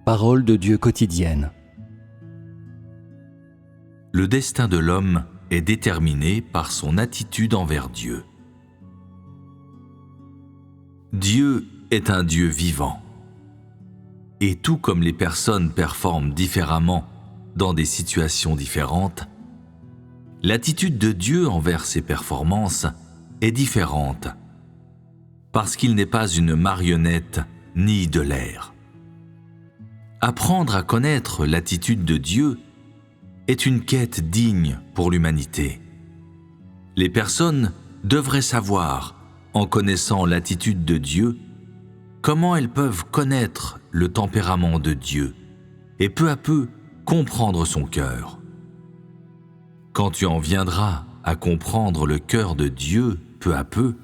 Parole de Dieu quotidienne. Le destin de l'homme est déterminé par son attitude envers Dieu. Dieu est un Dieu vivant. Et tout comme les personnes performent différemment dans des situations différentes, l'attitude de Dieu envers ses performances est différente, parce qu'il n'est pas une marionnette ni de l'air. Apprendre à connaître l'attitude de Dieu est une quête digne pour l'humanité. Les personnes devraient savoir, en connaissant l'attitude de Dieu, comment elles peuvent connaître le tempérament de Dieu et peu à peu comprendre son cœur. Quand tu en viendras à comprendre le cœur de Dieu peu à peu,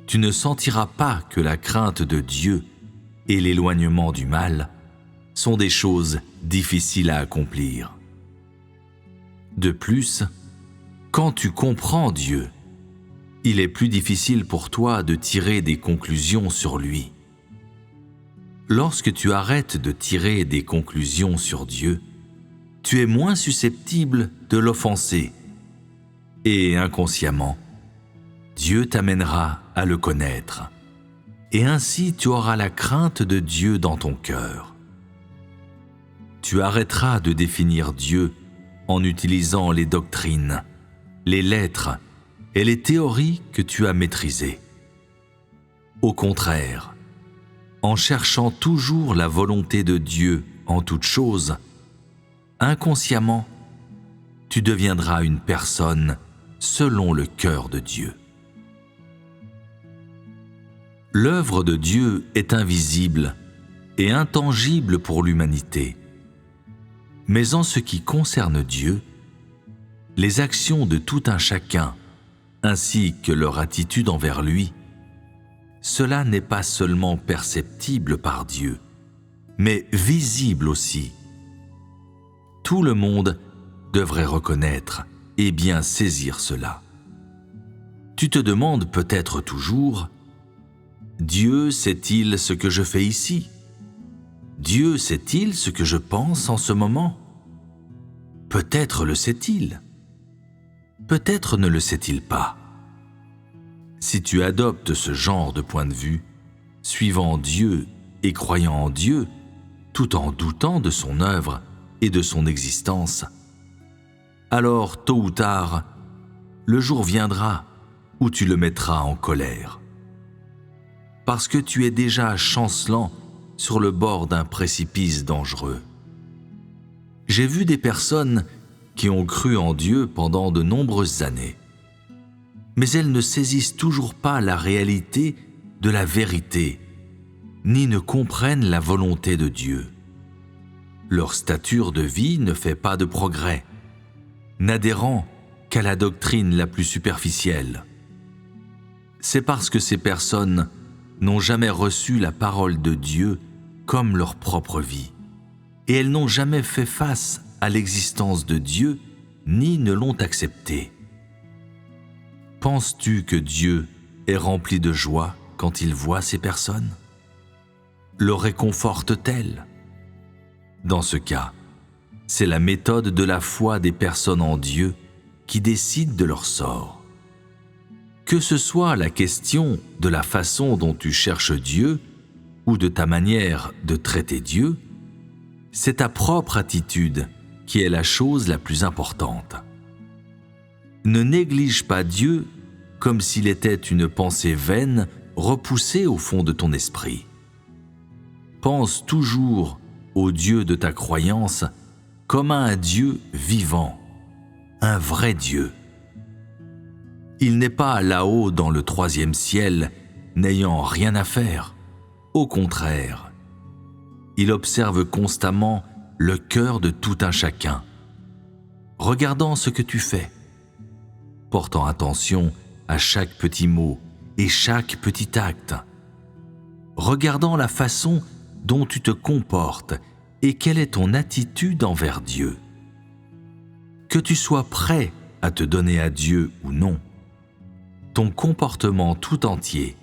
tu ne sentiras pas que la crainte de Dieu et l'éloignement du mal sont des choses difficiles à accomplir. De plus, quand tu comprends Dieu, il est plus difficile pour toi de tirer des conclusions sur lui. Lorsque tu arrêtes de tirer des conclusions sur Dieu, tu es moins susceptible de l'offenser et inconsciemment, Dieu t'amènera à le connaître et ainsi tu auras la crainte de Dieu dans ton cœur. Tu arrêteras de définir Dieu en utilisant les doctrines, les lettres et les théories que tu as maîtrisées. Au contraire, en cherchant toujours la volonté de Dieu en toutes choses, inconsciemment, tu deviendras une personne selon le cœur de Dieu. L'œuvre de Dieu est invisible et intangible pour l'humanité. Mais en ce qui concerne Dieu, les actions de tout un chacun, ainsi que leur attitude envers lui, cela n'est pas seulement perceptible par Dieu, mais visible aussi. Tout le monde devrait reconnaître et bien saisir cela. Tu te demandes peut-être toujours, Dieu sait-il ce que je fais ici ? Dieu sait-il ce que je pense en ce moment ? Peut-être le sait-il. Peut-être ne le sait-il pas. Si tu adoptes ce genre de point de vue, suivant Dieu et croyant en Dieu, tout en doutant de son œuvre et de son existence, alors tôt ou tard, le jour viendra où tu le mettras en colère. Parce que tu es déjà chancelant sur le bord d'un précipice dangereux. J'ai vu des personnes qui ont cru en Dieu pendant de nombreuses années, mais elles ne saisissent toujours pas la réalité de la vérité, ni ne comprennent la volonté de Dieu. Leur stature de vie ne fait pas de progrès, n'adhérant qu'à la doctrine la plus superficielle. C'est parce que ces personnes n'ont jamais reçu la parole de Dieu comme leur propre vie, et elles n'ont jamais fait face à l'existence de Dieu, ni ne l'ont acceptée. Penses-tu que Dieu est rempli de joie quand il voit ces personnes ? Le réconforte-t-elle ? Dans ce cas, c'est la méthode de la foi des personnes en Dieu qui décide de leur sort. Que ce soit la question de la façon dont tu cherches Dieu ou de ta manière de traiter Dieu, c'est ta propre attitude qui est la chose la plus importante. Ne néglige pas Dieu comme s'il était une pensée vaine repoussée au fond de ton esprit. Pense toujours au Dieu de ta croyance comme à un Dieu vivant, un vrai Dieu. Il n'est pas là-haut dans le 3e ciel, n'ayant rien à faire. Au contraire, il observe constamment le cœur de tout un chacun, regardant ce que tu fais, portant attention à chaque petit mot et chaque petit acte, regardant la façon dont tu te comportes et quelle est ton attitude envers Dieu. Que tu sois prêt à te donner à Dieu ou non, ton comportement tout entier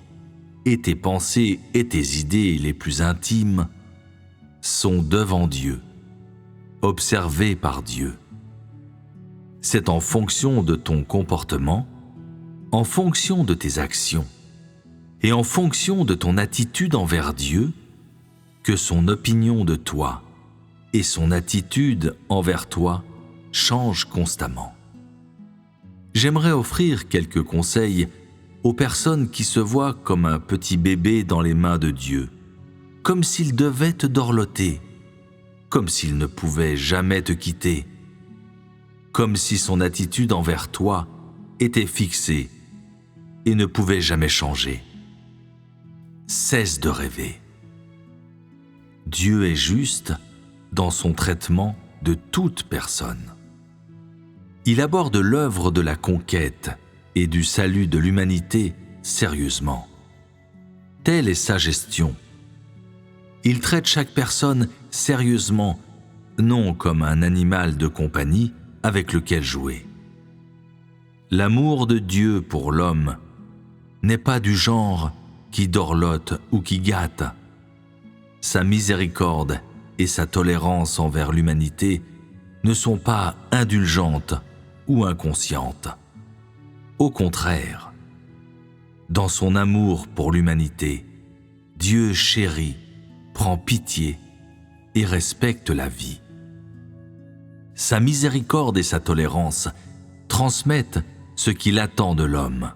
et tes pensées et tes idées les plus intimes sont devant Dieu, observés par Dieu. C'est en fonction de ton comportement, en fonction de tes actions et en fonction de ton attitude envers Dieu que son opinion de toi et son attitude envers toi changent constamment. J'aimerais offrir quelques conseils aux personnes qui se voient comme un petit bébé dans les mains de Dieu, comme s'il devait te dorloter, comme s'il ne pouvait jamais te quitter, comme si son attitude envers toi était fixée et ne pouvait jamais changer. Cesse de rêver. Dieu est juste dans son traitement de toute personne. Il aborde l'œuvre de la conquête et du salut de l'humanité sérieusement. Telle est sa gestion. Il traite chaque personne sérieusement, non comme un animal de compagnie avec lequel jouer. L'amour de Dieu pour l'homme n'est pas du genre qui dorlote ou qui gâte. Sa miséricorde et sa tolérance envers l'humanité ne sont pas indulgentes ou inconscientes. Au contraire, dans son amour pour l'humanité, Dieu chérit, prend pitié et respecte la vie. Sa miséricorde et sa tolérance transmettent ce qu'il attend de l'homme.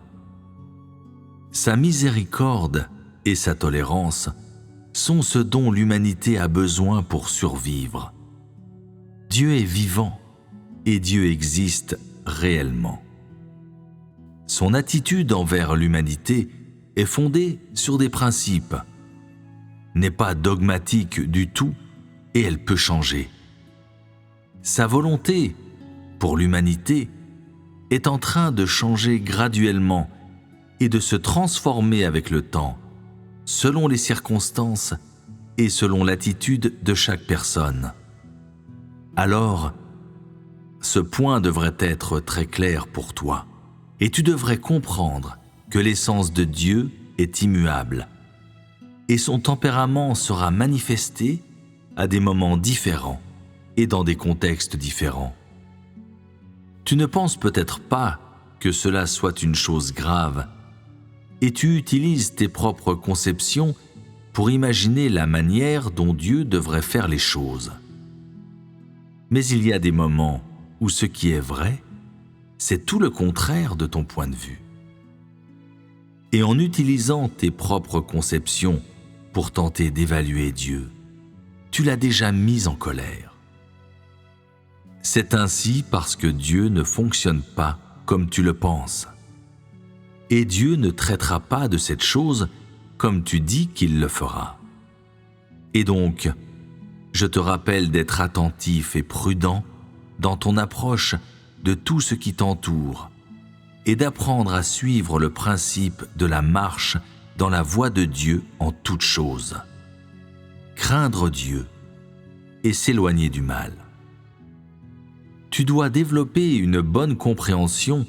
Sa miséricorde et sa tolérance sont ce dont l'humanité a besoin pour survivre. Dieu est vivant et Dieu existe réellement. Son attitude envers l'humanité est fondée sur des principes, n'est pas dogmatique du tout et elle peut changer. Sa volonté pour l'humanité est en train de changer graduellement et de se transformer avec le temps, selon les circonstances et selon l'attitude de chaque personne. Alors, ce point devrait être très clair pour toi, et tu devrais comprendre que l'essence de Dieu est immuable, et son tempérament sera manifesté à des moments différents et dans des contextes différents. Tu ne penses peut-être pas que cela soit une chose grave, et tu utilises tes propres conceptions pour imaginer la manière dont Dieu devrait faire les choses. Mais il y a des moments où ce qui est vrai, c'est tout le contraire de ton point de vue. Et en utilisant tes propres conceptions pour tenter d'évaluer Dieu, tu l'as déjà mis en colère. C'est ainsi parce que Dieu ne fonctionne pas comme tu le penses. Et Dieu ne traitera pas de cette chose comme tu dis qu'il le fera. Et donc, je te rappelle d'être attentif et prudent dans ton approche de tout ce qui t'entoure et d'apprendre à suivre le principe de la marche dans la voie de Dieu en toutes choses. Craindre Dieu et s'éloigner du mal. Tu dois développer une bonne compréhension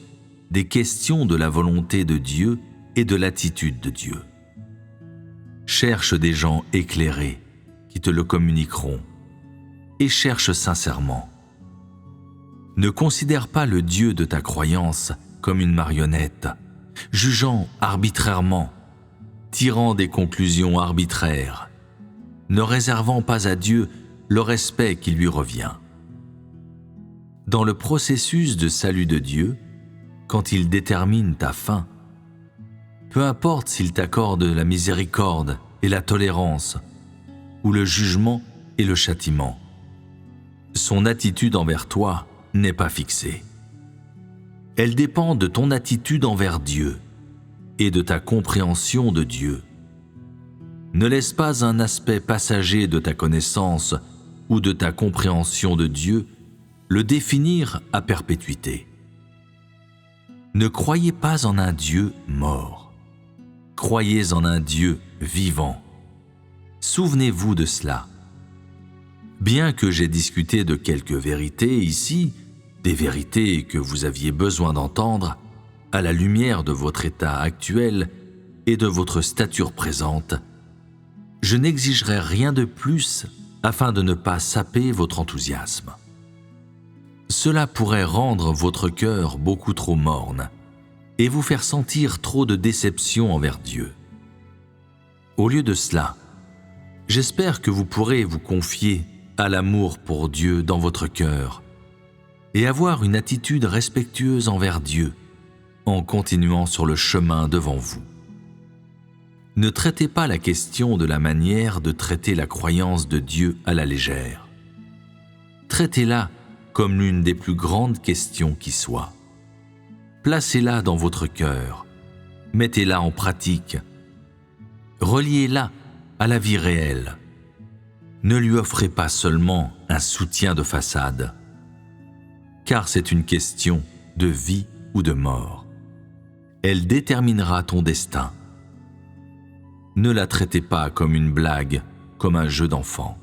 des questions de la volonté de Dieu et de l'attitude de Dieu. Cherche des gens éclairés qui te le communiqueront et cherche sincèrement. Ne considère pas le Dieu de ta croyance comme une marionnette, jugeant arbitrairement, tirant des conclusions arbitraires, ne réservant pas à Dieu le respect qui lui revient. Dans le processus de salut de Dieu, quand il détermine ta fin, peu importe s'il t'accorde la miséricorde et la tolérance, ou le jugement et le châtiment, son attitude envers toi n'est pas fixée. Elle dépend de ton attitude envers Dieu et de ta compréhension de Dieu. Ne laisse pas un aspect passager de ta connaissance ou de ta compréhension de Dieu le définir à perpétuité. Ne croyez pas en un Dieu mort. Croyez en un Dieu vivant. Souvenez-vous de cela. Bien que j'ai discuté de quelques vérités ici, des vérités que vous aviez besoin d'entendre, à la lumière de votre état actuel et de votre stature présente, je n'exigerai rien de plus afin de ne pas saper votre enthousiasme. Cela pourrait rendre votre cœur beaucoup trop morne et vous faire sentir trop de déception envers Dieu. Au lieu de cela, j'espère que vous pourrez vous confier à l'amour pour Dieu dans votre cœur et avoir une attitude respectueuse envers Dieu en continuant sur le chemin devant vous. Ne traitez pas la question de la manière de traiter la croyance de Dieu à la légère. Traitez-la comme l'une des plus grandes questions qui soit. Placez-la dans votre cœur, mettez-la en pratique, reliez-la à la vie réelle. Ne lui offrez pas seulement un soutien de façade, car c'est une question de vie ou de mort. Elle déterminera ton destin. Ne la traitez pas comme une blague, comme un jeu d'enfant.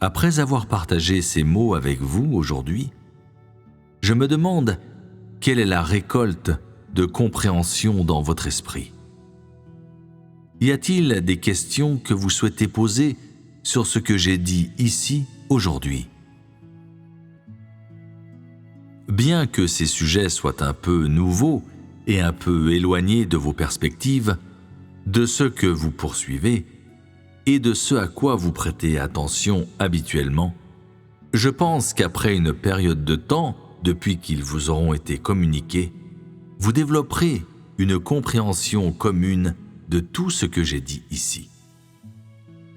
Après avoir partagé ces mots avec vous aujourd'hui, je me demande quelle est la récolte de compréhension dans votre esprit. Y a-t-il des questions que vous souhaitez poser sur ce que j'ai dit ici aujourd'hui? Bien que ces sujets soient un peu nouveaux et un peu éloignés de vos perspectives, de ce que vous poursuivez et de ce à quoi vous prêtez attention habituellement, je pense qu'après une période de temps, depuis qu'ils vous auront été communiqués, vous développerez une compréhension commune de tout ce que j'ai dit ici.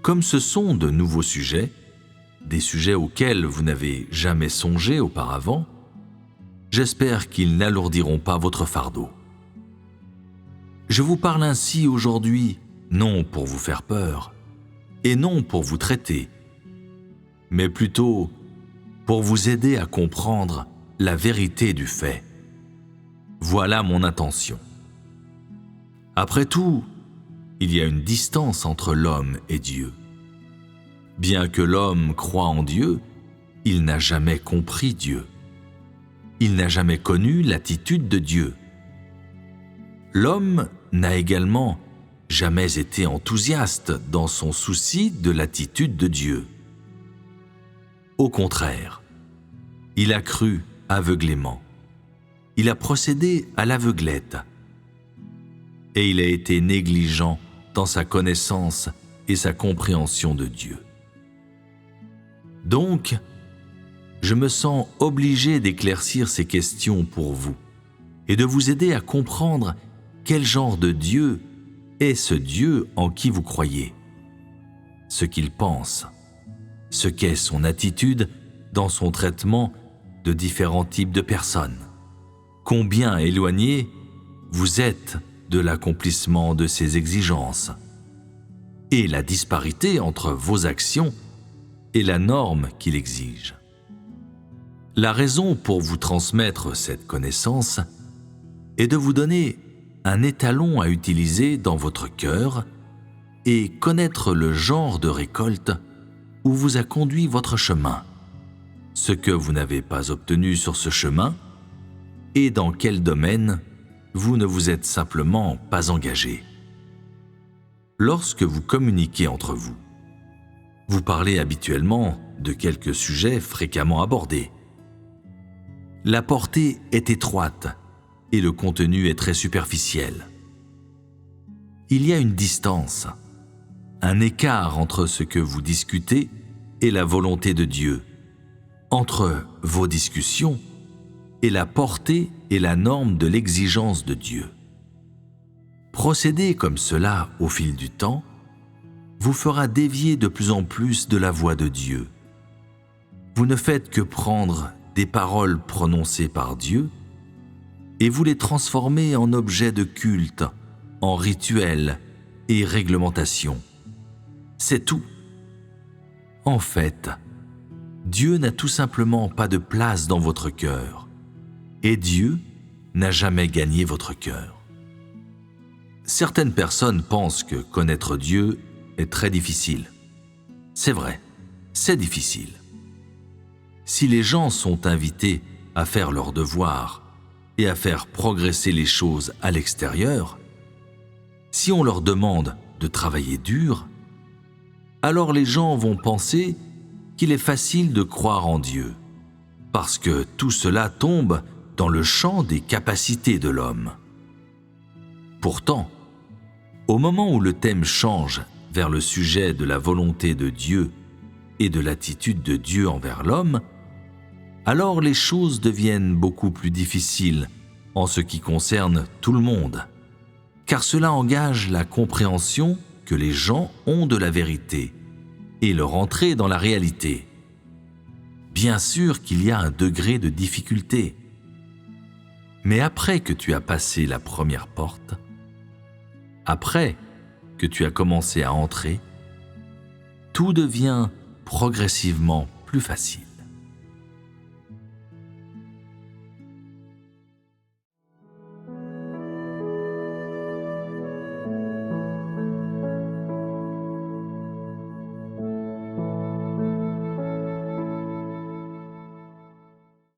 Comme ce sont de nouveaux sujets, des sujets auxquels vous n'avez jamais songé auparavant, j'espère qu'ils n'alourdiront pas votre fardeau. Je vous parle ainsi aujourd'hui, non pour vous faire peur, et non pour vous traiter, mais plutôt pour vous aider à comprendre la vérité du fait. Voilà mon intention. Après tout, il y a une distance entre l'homme et Dieu. Bien que l'homme croie en Dieu, il n'a jamais compris Dieu. Il n'a jamais connu l'attitude de Dieu. L'homme n'a également jamais été enthousiaste dans son souci de l'attitude de Dieu. Au contraire, il a cru aveuglément. Il a procédé à l'aveuglette. Et il a été négligent dans sa connaissance et sa compréhension de Dieu. Donc, je me sens obligé d'éclaircir ces questions pour vous et de vous aider à comprendre quel genre de Dieu est ce Dieu en qui vous croyez, ce qu'il pense, ce qu'est son attitude dans son traitement de différents types de personnes, combien éloigné vous êtes de l'accomplissement de ses exigences, et la disparité entre vos actions et la norme qu'il exige. La raison pour vous transmettre cette connaissance est de vous donner un étalon à utiliser dans votre cœur et connaître le genre de récolte où vous a conduit votre chemin, ce que vous n'avez pas obtenu sur ce chemin et dans quel domaine vous ne vous êtes simplement pas engagé. Lorsque vous communiquez entre vous, vous parlez habituellement de quelques sujets fréquemment abordés. La portée est étroite et le contenu est très superficiel. Il y a une distance, un écart entre ce que vous discutez et la volonté de Dieu, entre vos discussions et la portée et la norme de l'exigence de Dieu. Procéder comme cela au fil du temps vous fera dévier de plus en plus de la voix de Dieu. Vous ne faites que prendre des paroles prononcées par Dieu et vous les transformez en objets de culte, en rituels et réglementations. C'est tout. En fait, Dieu n'a tout simplement pas de place dans votre cœur, et Dieu n'a jamais gagné votre cœur. Certaines personnes pensent que connaître Dieu est très difficile. C'est vrai, c'est difficile. Si les gens sont invités à faire leurs devoirs et à faire progresser les choses à l'extérieur, si on leur demande de travailler dur, alors les gens vont penser qu'il est facile de croire en Dieu, parce que tout cela tombe dans le champ des capacités de l'homme. Pourtant, au moment où le thème change vers le sujet de la volonté de Dieu et de l'attitude de Dieu envers l'homme, alors les choses deviennent beaucoup plus difficiles en ce qui concerne tout le monde, car cela engage la compréhension que les gens ont de la vérité et leur entrée dans la réalité. Bien sûr qu'il y a un degré de difficulté, mais après que tu as passé la première porte, après que tu as commencé à entrer, tout devient progressivement plus facile.